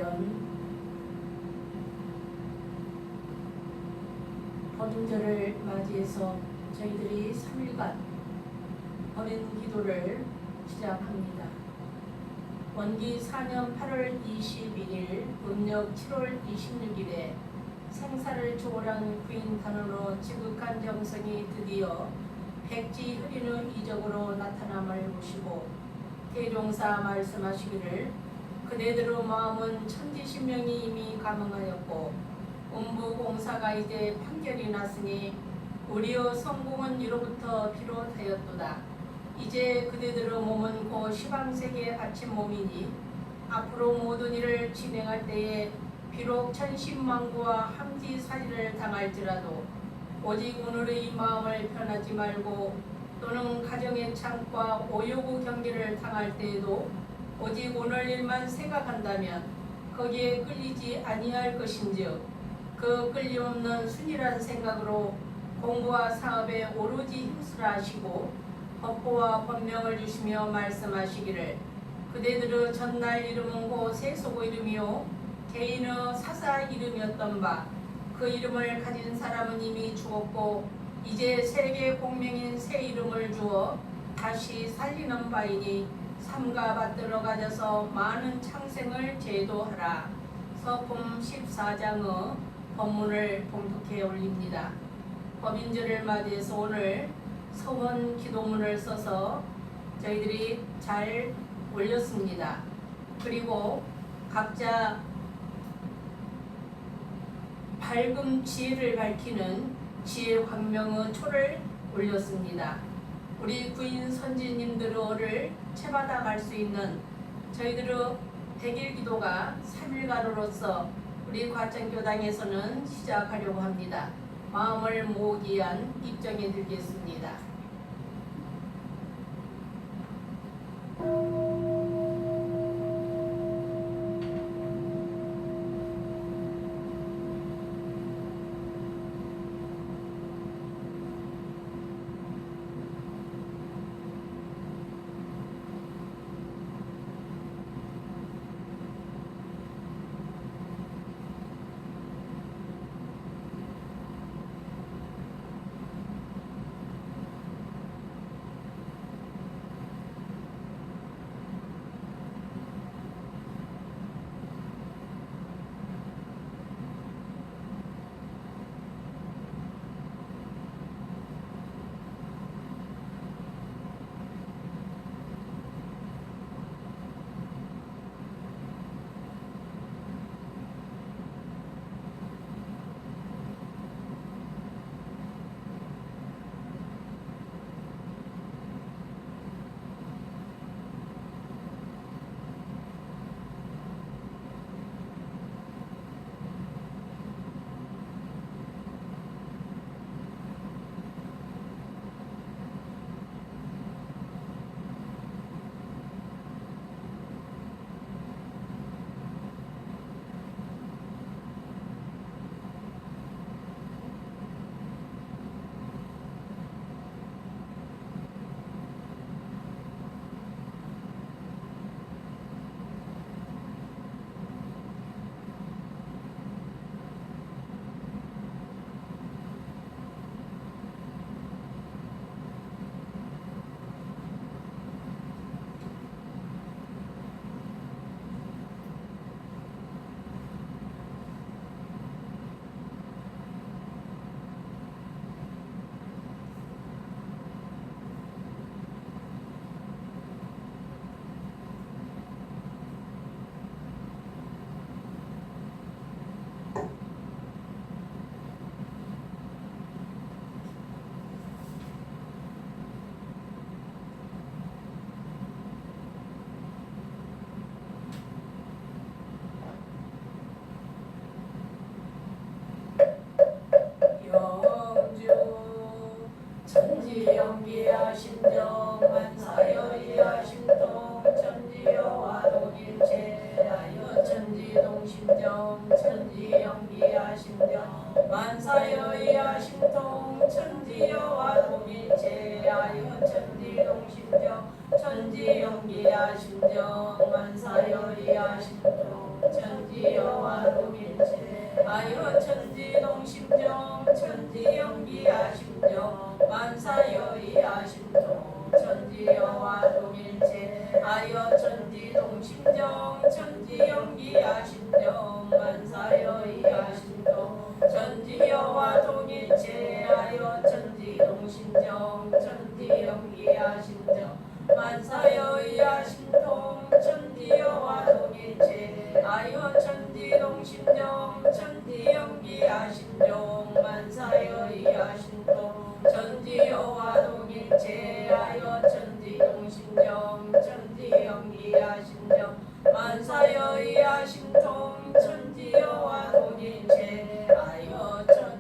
전 법인절을 맞이해서 저희들이 3일간 법인 기도를 시작합니다. 원기 4년 8월 21일, 음력 7월 26일에 생사를 초월한 구인탄으로 지극한 정성이 드디어 백지 흐리는 이적으로 나타남을 보시고 대종사 말씀하시기를 그대들의 마음은 천지신명이 이미 감응하였고 음부공사가 이제 판결이 났으니 우리의 성공은 이로부터 비롯하였도다. 이제 그대들의 몸은 곧 시방세계에 바친 몸이니 앞으로 모든 일을 진행할 때에 비록 천신만고와 함지살이를 당할지라도 오직 오늘의 마음을 변하지 말고 또는 가정의 창과 오요구 경계를 당할 때에도 오직 오늘 일만 생각한다면 거기에 끌리지 아니할 것인즉 그 끌림없는 순이란 생각으로 공부와 사업에 오로지 힘쓰라 하시고 법보와 법명을 주시며 말씀하시기를 그대들의 전날 이름은 곧 세속의 이름이요 개인의 사사 이름이었던 바 그 이름을 가진 사람은 이미 죽었고 이제 세계 공명인 새 이름을 주어 다시 살리는 바이니 삼가 받들어 가져서 많은 창생을 제도하라. 서품 14장의 법문을 봉독해 올립니다. 법인절을 맞이해서 오늘 서원 기도문을 써서 저희들이 잘 올렸습니다. 그리고 각자 밝음 지혜를 밝히는 지혜 광명의 초를 올렸습니다. 우리 구인 선지님들을 채받아 갈 수 있는 저희들의 100일 기도가 3일간으로서 우리 과천교당에서는 시작하려고 합니다. 마음을 모으기 위한 입장에 들겠습니다. 천지연기하심정 만사여의하심동 천지여와 동일체하여 천지동심정 천지연기하심정 만사여의하심동 천지여와 동일체하여 천지동심정 천지연기하심정 만사여의하심동 천지여와 동일체하여 천지동심정 천지연기하심정 만사여의하심정 천지여와 동일체하여 천지동심정 천지연기하심정 만사여의하심정 천지여와 동일체하여 천지동심정 천지연기하심정 만사여의하심정 천지여와 동일체하여 천지동심정 천지연기하심정 만사여의하심정 천지여와 동일체하여 천지동심정 천지연기하심정 만사여의하심정 천지여와 동일체하여 천지동심정.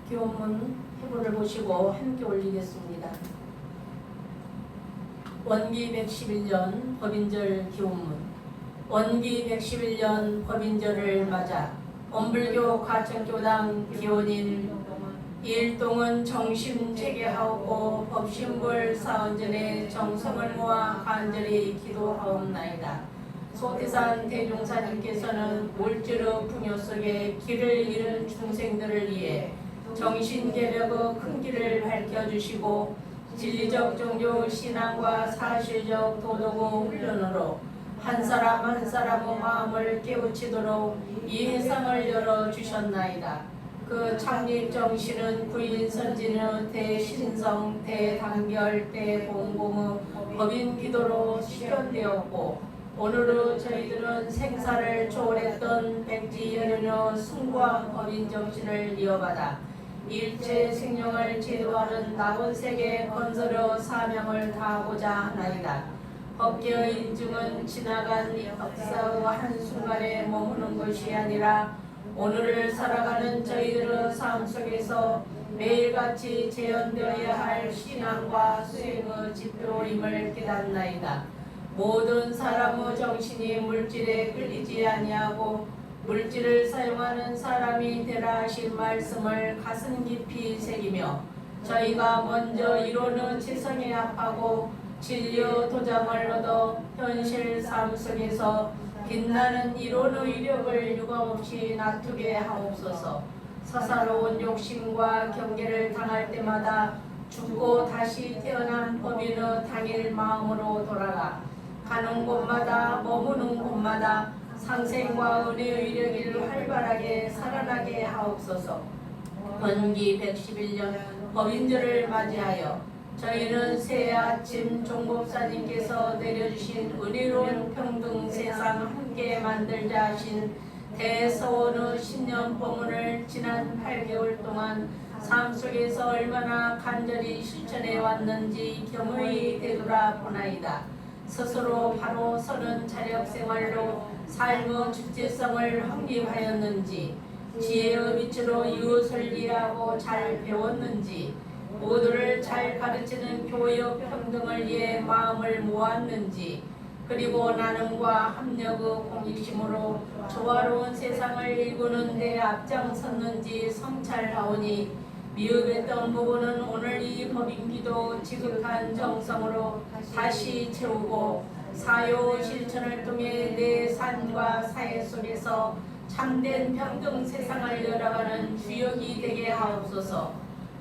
기원문 해부를 보시고 함께 올리겠습니다. 원기 111년 법인절 기원문. 원기 111년 법인절을 맞아 원불교 가천교당 기원일 일동은 정심 재개하옵고 법신불 사언전에 정성을 모아 간절히 기도하옵나이다. 소태산 대종사님께서는 물질의 풍요 속에 길을 잃은 중생들을 위해 정신개벽의 큰 길을 밝혀주시고 진리적 종교 신앙과 사실적 도덕의 훈련으로 한 사람 한 사람의 마음을 깨우치도록 이 해상을 열어주셨나이다. 그 창립 정신은 구인선진의 대신성, 대단결, 대공공의 법인 기도로 실현되었고 오늘의 저희들은 생사를 초월했던 백지연륜의 숭고한 법인 정신을 이어받아 일체 생명을 제도하는 남은 세계 건설의 사명을 다하고자 하나이다. 법계의 인증은 지나간 역사의 한순간에 머무는 것이 아니라 오늘을 살아가는 저희들의 삶 속에서 매일같이 재현되어야 할 신앙과 수행의 지표임을 깨닫나이다. 모든 사람의 정신이 물질에 끌리지 아니하고 물질을 사용하는 사람이 되라 하신 말씀을 가슴 깊이 새기며 저희가 먼저 이루는 지성에 합하고 진리의 도장을 얻어 현실 삶 속에서 빛나는 이론의 위력을 유감없이 나투게 하옵소서. 사사로운 욕심과 경계를 당할 때마다 죽고 다시 태어난 법인의 당일 마음으로 돌아가 가는 곳마다 머무는 곳마다 상생과 은혜의 위력을 활발하게 살아나게 하옵소서. 원기 111년 법인절을 맞이하여 저희는 새해 아침 종법사님께서 내려주신 은혜로운 평등 세상 함께 만들자 하신 대서원의 신년 법문을 지난 8개월 동안 삶 속에서 얼마나 간절히 실천해 왔는지 겸허히 되돌아보나이다. 스스로 바로 서는 자력생활로 삶의 주체성을 확립하였는지 지혜의 빛으로 이웃을 이해하고 잘 배웠는지 모두를 잘 가르치는 교육 평등을 위해 마음을 모았는지 그리고 나눔과 합력의 공익심으로 조화로운 세상을 일구는 데 앞장섰는지 성찰하오니 미흡했던 부분은 오늘 이 법인기도 지극한 정성으로 다시 채우고 사요 실천을 통해 내 삶과 사회 속에서 참된 평등 세상을 열어가는 주역이 되게 하옵소서.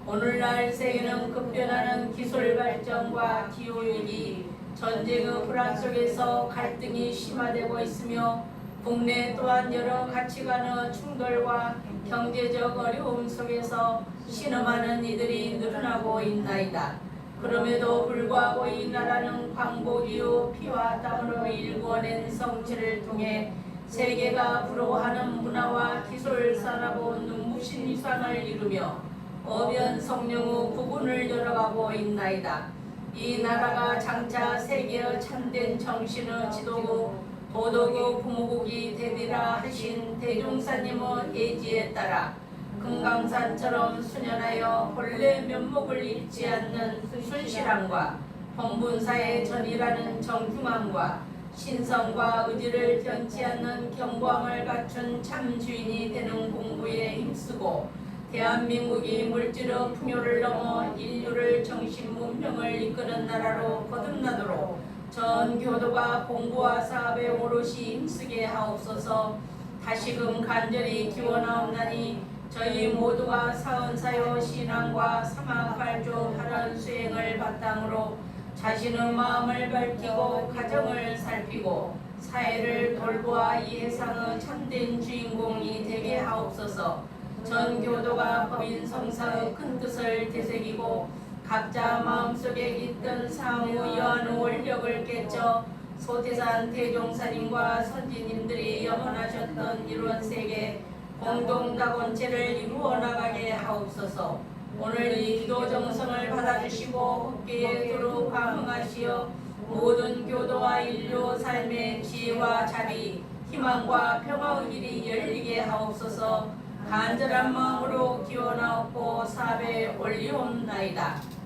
오늘날 세계는 급변하는 기술 발전과 기후위기, 전쟁의 불안 속에서 갈등이 심화되고 있으며 국내 또한 여러 가치관의 충돌과 경제적 어려움 속에서 신음하는 이들이 늘어나고 있나이다. 그럼에도 불구하고 이 나라는 광복이후 피와 땀으로 일궈낸 성취를 통해 세계가 부러워하는 문화와 기술 산업의 눈부신 위상을 이루며 어변 성령의 구분을 열어가고 있나이다. 이 나라가 장차 세계의 참된 정신의 지도고 도덕의 부모국이 되리라 하신 대종사님의 예지에 따라 금강산처럼 순연하여 본래 면목을 잃지 않는 순실함과 범분사의 전이라는 정중함과 신성과 의지를 변치 않는 견고함을 갖춘 참 주인이 되는 공부에 힘쓰고 대한민국이 물질의 풍요를 넘어 인류를 정신 문명을 이끄는 나라로 거듭나도록 전 교도가 공부와 사업에 오롯이 힘쓰게 하옵소서. 다시금 간절히 기원하옵나니 저희 모두가 사은사요 신앙과 사막발조 바른 수행을 바탕으로 자신의 마음을 밝히고 가정을 살피고 사회를 돌보아 이 세상의 참된 주인공이 되게 하옵소서. 전 교도가 법인 성사의 큰 뜻을 되새기고 각자 마음속에 깃든 상우 여한의 원력을 깨쳐 소태산 대종사님과 선지님들이 염원하셨던 이루한 세계 공동다곤체를 이루어 나가게 하옵소서. 오늘 이 기도 정성을 받아주시고 헛기에 두루 감흥하시어 모든 교도와 인류 삶의 지혜와 자비, 희망과 평화의 길이 열리게 하옵소서. 간절한 마음으로 기원하옵고 사배 올리옵나이다.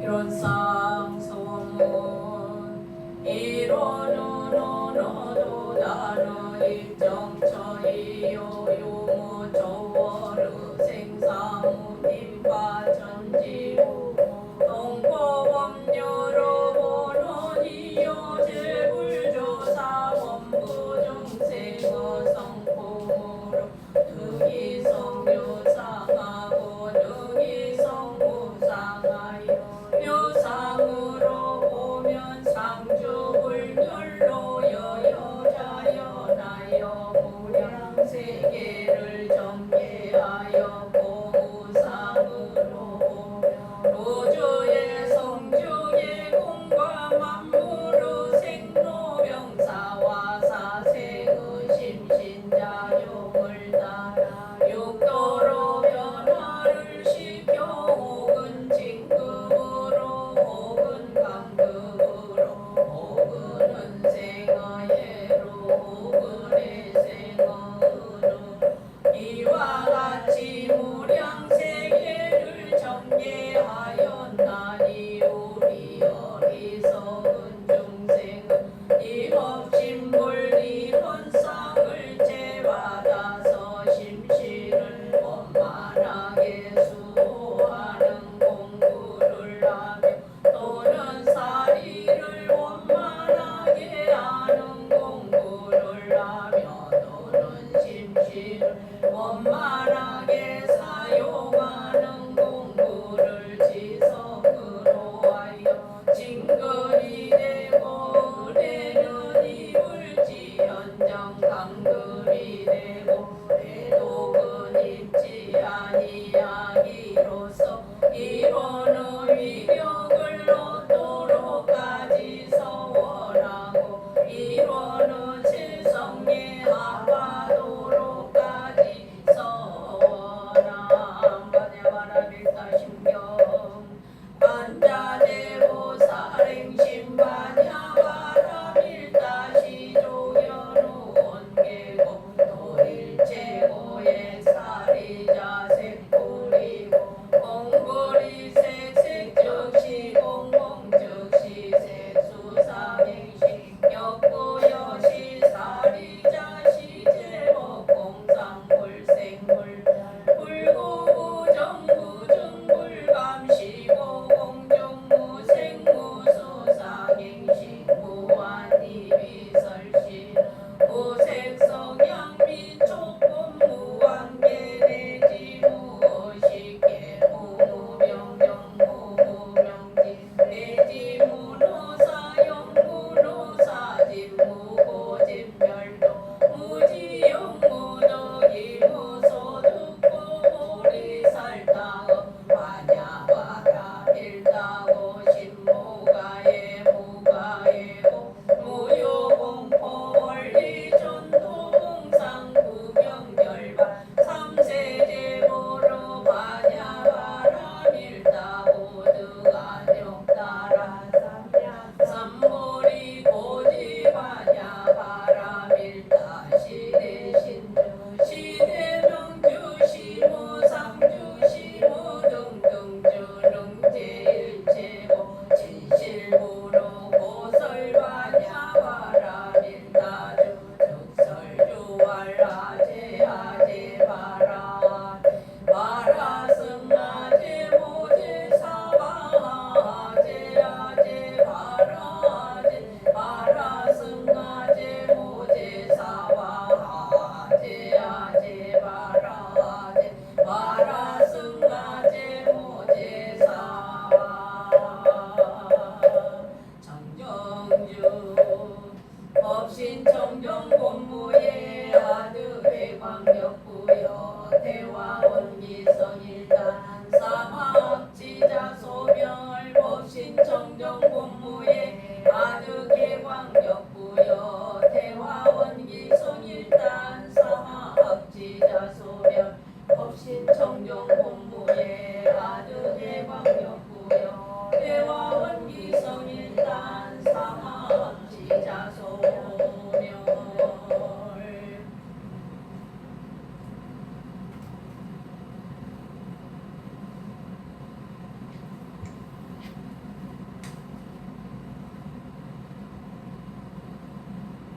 이론상 소문 이론은 언어도 다른 입정처이요 요무 저월의 생사무 림바 전지무 동포범여러 번원이요 제불조사 원부정생의 성품으로 득이성묘상하고 득이성무상하여 묘상으로 보면 상주불멸로 여여자연하여 무량세계를 정계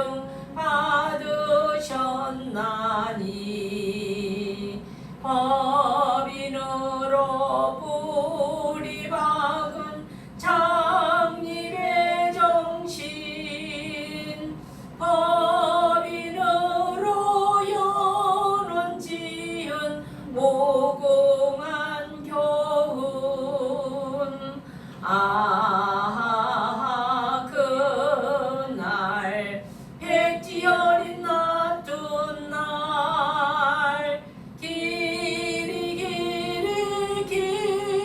인증 받으셨나니 법인으로 뿌리 박은 장립의 정신 법인으로 연원 지은 무궁한 교훈 그날 백지 어린 낮은 날 길이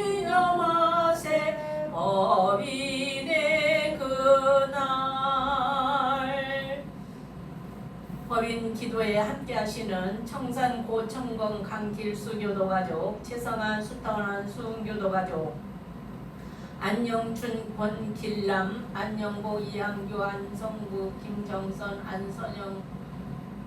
기념하세 법인의 그날. 법인 기도에 함께하시는 청산 고청건 강길수 교도가족, 최성한 수타원 수흥교도가족, 안영춘 권길남, 안영보 이항교 안성구 김정선 안선영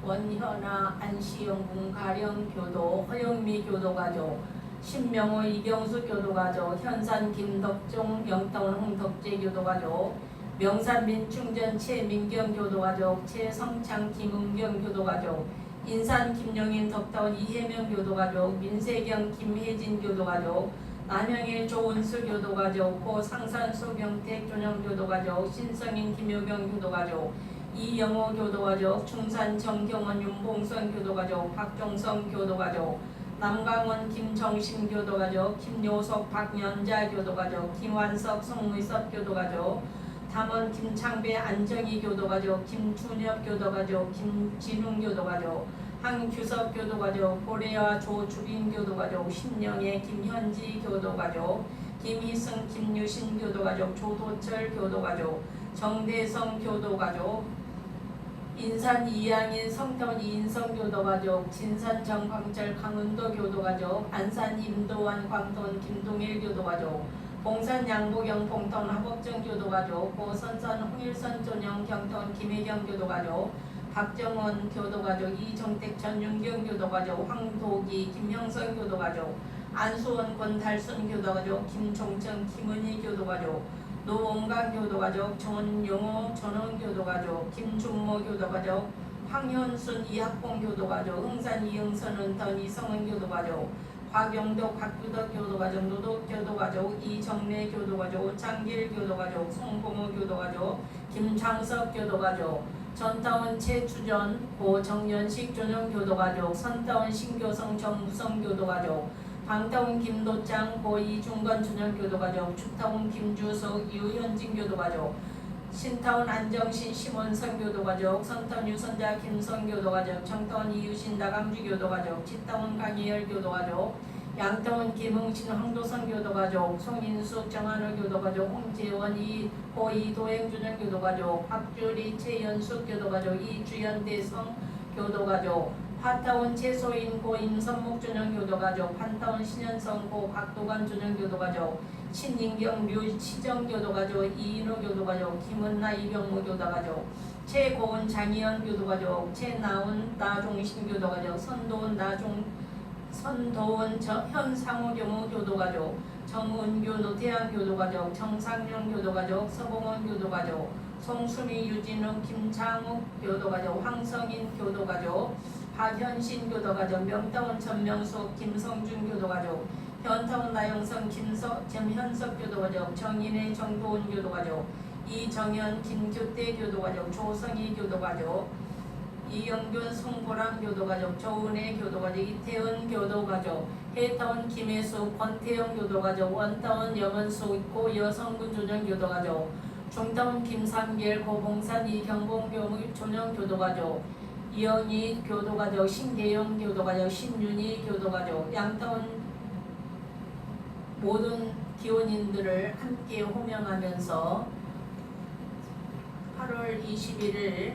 원현아 안시영궁 가령교도 허영미 교도가족, 신명호 이경수 교도가족, 현산 김덕종 영타원 홍덕재 교도가족, 명산 민충전 최민경 교도가족, 최성창 김은경 교도가족, 인산 김용인 덕타원 이혜명 교도가족, 민세경 김혜진 교도가족, 남영일 조은수 교도가족, 고상산 소경택 조영 교도가족, 신성인 김효경 교도가족, 이영호 교도가족, 충산 정경원 윤봉선 교도가족, 박종성 교도가족, 남강원 김정심 교도가족, 김요석 박연자 교도가족, 김완석 송의섭 교도가족, 담원 김창배 안정희 교도가족, 김준엽 교도가족, 김진웅 교도가족, 한규섭 교도가족, 고래와 조주빈 교도가족, 신영애 김현지 교도가족, 김희승 김유신 교도가족, 조도철 교도가족, 정대성 교도가족, 인산 이양인 성타운 이인성 교도가족, 진산 정광철 강은도 교도가족, 안산 임도환 광돈 김동일 교도가족, 봉산 양보경 봉턴 하복정 교도가족, 고선산 홍일선 존영 경턴 김혜경 교도가족, 박정원 교도가족, 이정택 전윤경 교도가족, 황도기 김형선 교도가족, 안수원 권달순 교도가족, 김종정 김은희 교도가족, 노원강 교도가족, 전용호 전원 교도가족, 김준모 교도가족, 황현순 이학봉 교도가족, 흥산 이응선 은턴 이성은 교도가족, 곽영덕 곽규덕 교도가족, 노덕 교도가족, 이정래 교도가족, 장길 교도가족, 송봉호 교도가족, 김창석 교도가족, 전타원 최주전 고정연식 전용 교도가족, 선타원 신교성 정무성 교도가족, 방타원 김도장 고이중건 전용 교도가족, 축타원 김주석 유현진 교도가족, 신타원 안정신 심원성 교도가족, 선타원 유선자 김성 교도가족, 청타원 이유신 나감주 교도가족, 치타원 강희열 교도가족, 양타원 김흥신 황도선 교도가족, 송인숙 정한우 교도가족, 홍재원 고이도행 준영 교도가족, 박주리 최연숙 교도가족, 이주연 대성 교도가족, 파타원 최소인 고임선목 준영 교도가족, 판타원 신현성 고 박도관 준영 교도가족, 신인경 류치정 교도가족, 이인호 교도가족, 김은나 이병무 교도가족, 최고은 장희연 교도가족, 최나운 나종신 교도가족, 선도원 현상우 경우 교도가족, 정은규 노태양 교도가족, 정상영 교도가족, 서봉원 교도가족, 송수미 유진우 김창욱 교도가족, 황성인 교도가족, 박현신 교도가족, 명타원 전명숙 김성준 교도가족, 현타원 나영성 김현석 교도가족, 정인혜 정도훈 교도가족, 이정현 김규태 교도가족, 조성희 교도가족, 이영균 송보람 교도가족, 조은혜 교도가족, 이태은 교도가족, 해타원 김혜수 권태영 교도가족, 원타원 여건수 고여성군 조정 교도가족, 중타원 김상길 고봉산 이경봉 조정 교도가족, 이영희 교도가족, 신계영 교도가족, 신윤희 교도가족, 양타원 모든 기원인들을 함께 호명하면서 8월 21일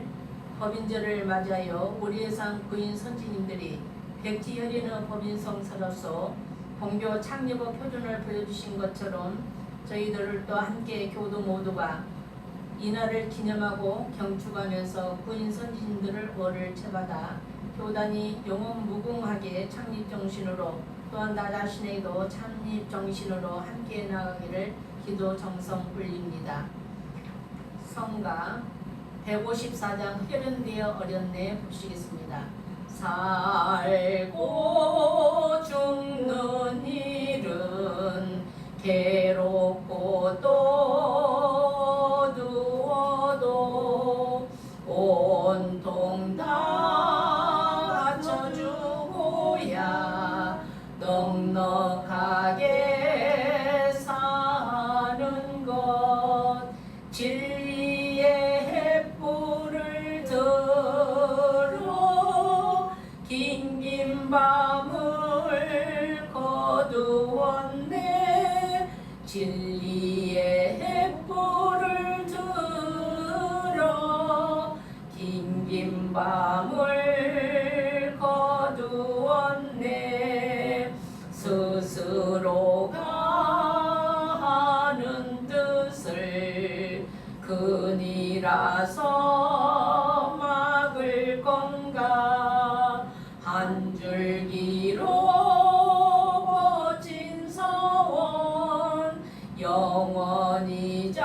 법인절을 맞이하여 우리의 상 부인 선지님들이 백지혈인의 법인성사로서 본교 창립의 표준을 보여주신 것처럼 저희들을 또 함께 교도 모두가 이날을 기념하고 경축하면서 부인 선지님들을 월을 채받아 교단이 영원 무궁하게 창립정신으로 또한 나 자신에게도 창립정신으로 함께 나가기를 기도 정성 올립니다. 성가 154장 회련되어 어렸네 보시겠습니다. 살고 죽는 일은 괴롭고 또 어두워도 온통 다 갖춰주고야 넉넉하게 사는 것 진리의 햇불을 들어 긴긴 밤을 거두었네 진리의 햇불을 들어 긴긴 밤을 거두었네 스스로가 하는 뜻을 그니라서 막을 건가 한 줄기로 뻗친 서원 영원이자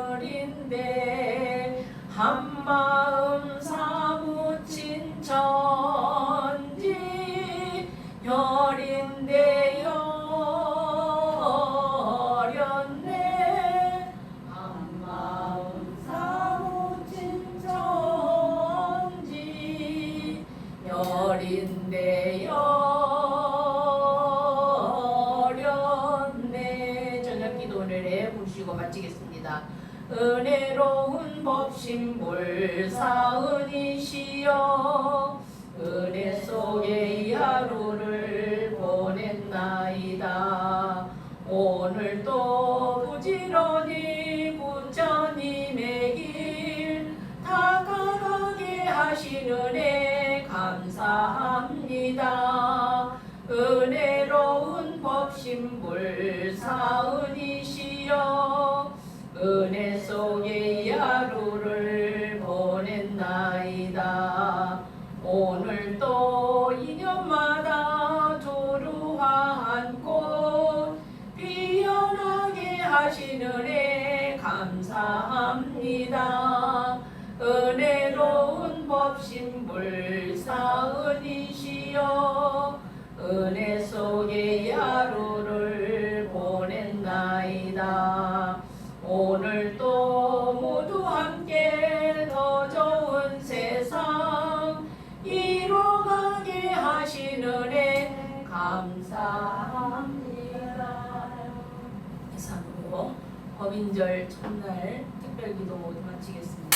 오늘인데 한마음 사무친 천지 별인데 어렸네 한마음 사무친 천지 별인데 어렸네. 저녁기도 오늘에 부르시고 마치겠습니다. 은혜로운 법신불 사은이시여 은혜 속에 이 하루를 보냈나이다. 오늘도 부지런히 부처님의 길 다가가게 하신 은혜 감사합니다. 은혜로운 법신불 사은이시여 은혜 속에 이 하루를 보냈나이다. 오늘도 인연마다 조루한 꽃 피어나게 하신 은혜 감사합니다. 은혜로운 법신불 사은이시여 은혜 속에 이 하루를 보냈나이다. 오늘도 모두 함께 더 좋은 세상 이뤄가게 하신 은혜 감사합니다. 이상으로 법인절 첫날 특별기도 모두 마치겠습니다.